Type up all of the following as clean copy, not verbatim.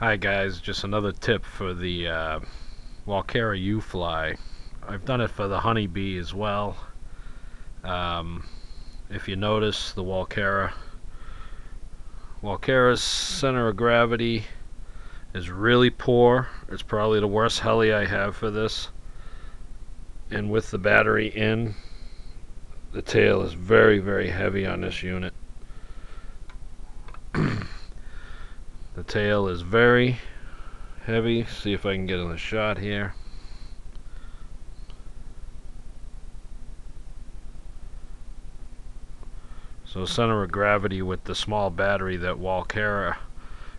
Hi guys, just another tip for the Walkera ufly. I've done it for the honeybee as well. If you notice, the Walkera's center of gravity is really poor. It's probably the worst heli I have for this. And with the battery in, the tail is very, very heavy on this unit. The tail is very heavy. See if I can get in the shot here. So center of gravity with the small battery that Walkera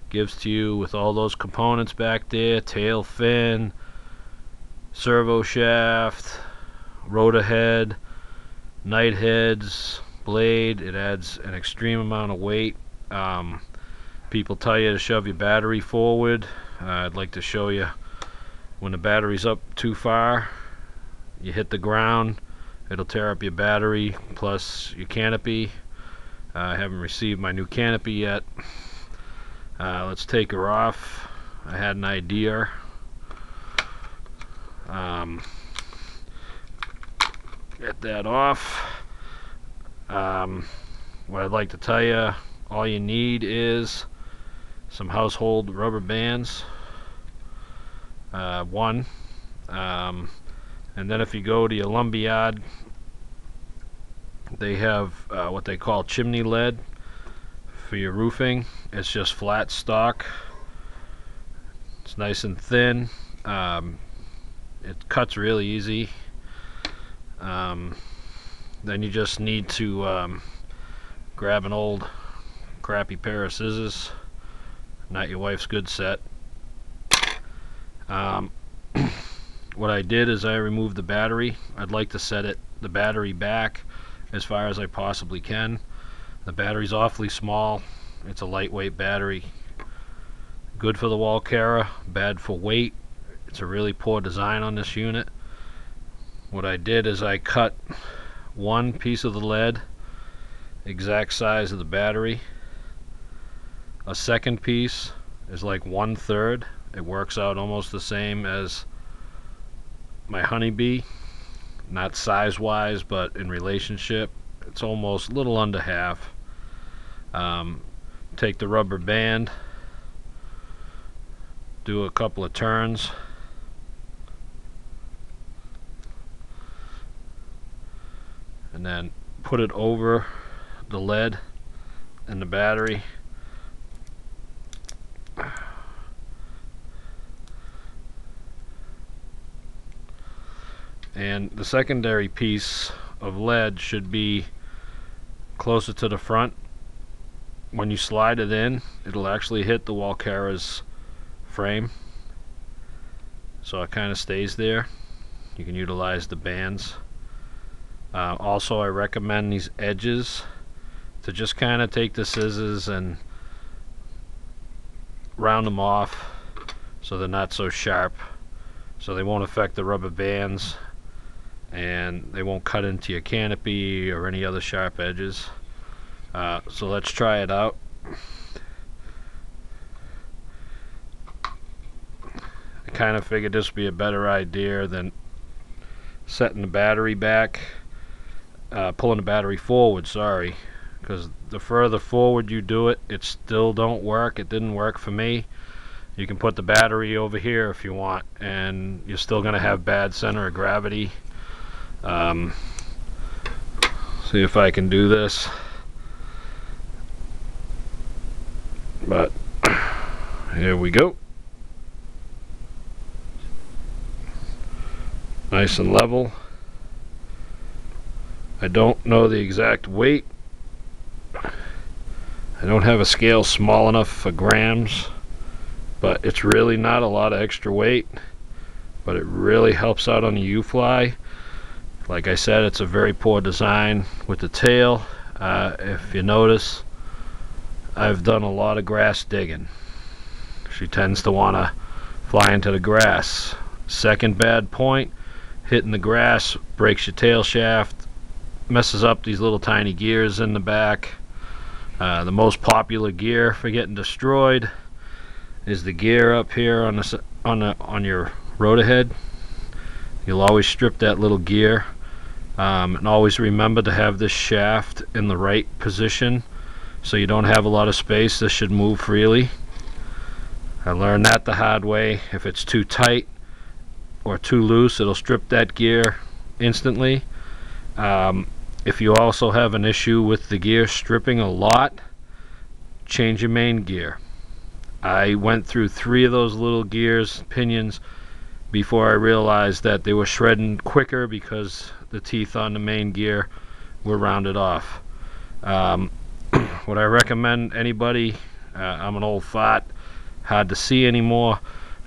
gives to you, with all those components back there, tail fin, servo shaft, rotor head, knight heads, blade, it adds an extreme amount of weight. People tell you to shove your battery forward. I'd like to show you when the battery's up too far, you hit the ground, it'll tear up your battery plus your canopy. I haven't received my new canopy yet. Let's take her off. I had an idea. Get that off. What I'd like to tell you, all you need is some household rubber bands. One. And then if you go to your lumberyard, they have what they call chimney lead for your roofing. It's just flat stock. It's nice and thin. It cuts really easy. Then you just need to grab an old crappy pair of scissors, not your wife's good set. What I did is I removed the battery. I'd like to set the battery back as far as I possibly can. The battery's awfully small. It's a lightweight battery. Good for the Walkera, bad for weight. It's a really poor design on this unit. What I did is I cut one piece of the lead, exact size of the battery. A second piece is like 1/3. It works out almost the same as my honeybee, not size wise, but in relationship it's almost a little under half. Take the rubber band, do a couple of turns, and then put it over the lead and the battery. And the secondary piece of lead should be closer to the front. When you slide it in, it'll actually hit the Walkera's frame, so it kind of stays there. You can utilize the bands. Also, I recommend these edges to just kind of take the scissors and round them off so they're not so sharp, so they won't affect the rubber bands and they won't cut into your canopy or any other sharp edges. So let's try it out. I kind of figured this would be a better idea than setting the battery back, pulling the battery forward, sorry, because the further forward you do it, it still don't work. It didn't work for me. You can put the battery over here if you want, and you're still going to have bad center of gravity. See if I can do this. But here we go. Nice and level. I don't know the exact weight. I don't have a scale small enough for grams, but it's really not a lot of extra weight, but it really helps out on the ufly. Like I said, it's a very poor design with the tail. If you notice, I've done a lot of grass digging. She tends to want to fly into the grass. Second bad point, hitting the grass breaks your tail shaft, messes up these little tiny gears in the back. The most popular gear for getting destroyed is the gear up here on your rotor head. You'll always strip that little gear, and always remember to have this shaft in the right position so you don't have a lot of space. This should move freely. I learned that the hard way. If it's too tight or too loose, it'll strip that gear instantly. If you also have an issue with the gear stripping a lot, change your main gear. I went through 3 of those little gears, pinions, before I realized that they were shredding quicker because the teeth on the main gear were rounded off. What I recommend anybody, I'm an old fart, hard to see anymore,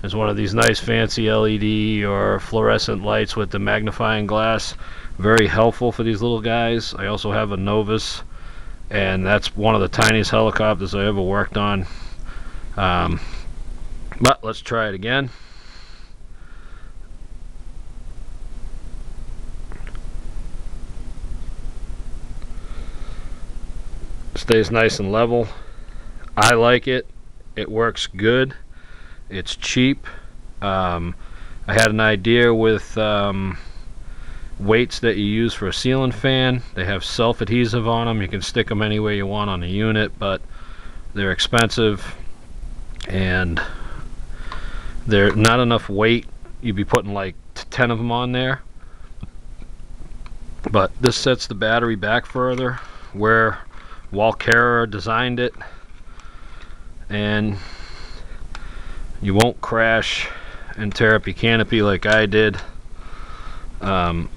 is one of these nice fancy LED or fluorescent lights with the magnifying glass. Very helpful for these little guys. I also have a Novus, and that's one of the tiniest helicopters I ever worked on. But let's try it again. Stays nice and level. I like it. It works good. It's cheap. I had an idea with weights that you use for a ceiling fan. They have self-adhesive on them. You can stick them anywhere you want on the unit, but they're expensive and they're not enough weight. You'd be putting like 10 of them on there. But this sets the battery back further where Walkera designed it, and you won't crash and tear up your canopy like I did from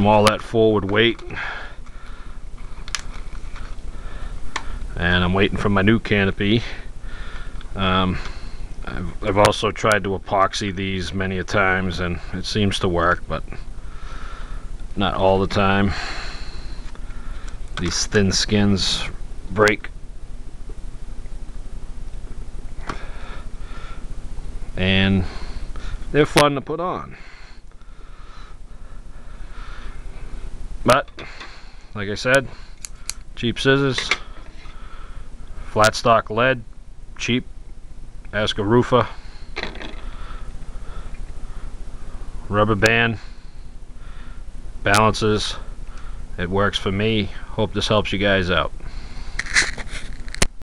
all that forward weight. And I'm waiting for my new canopy. I've also tried to epoxy these many a times, and it seems to work, but not all the time. These thin skins break. And they're fun to put on. But, like I said, cheap scissors, flat stock lead, cheap, ask a roofer, rubber band, balances. It works for me. Hope this helps you guys out.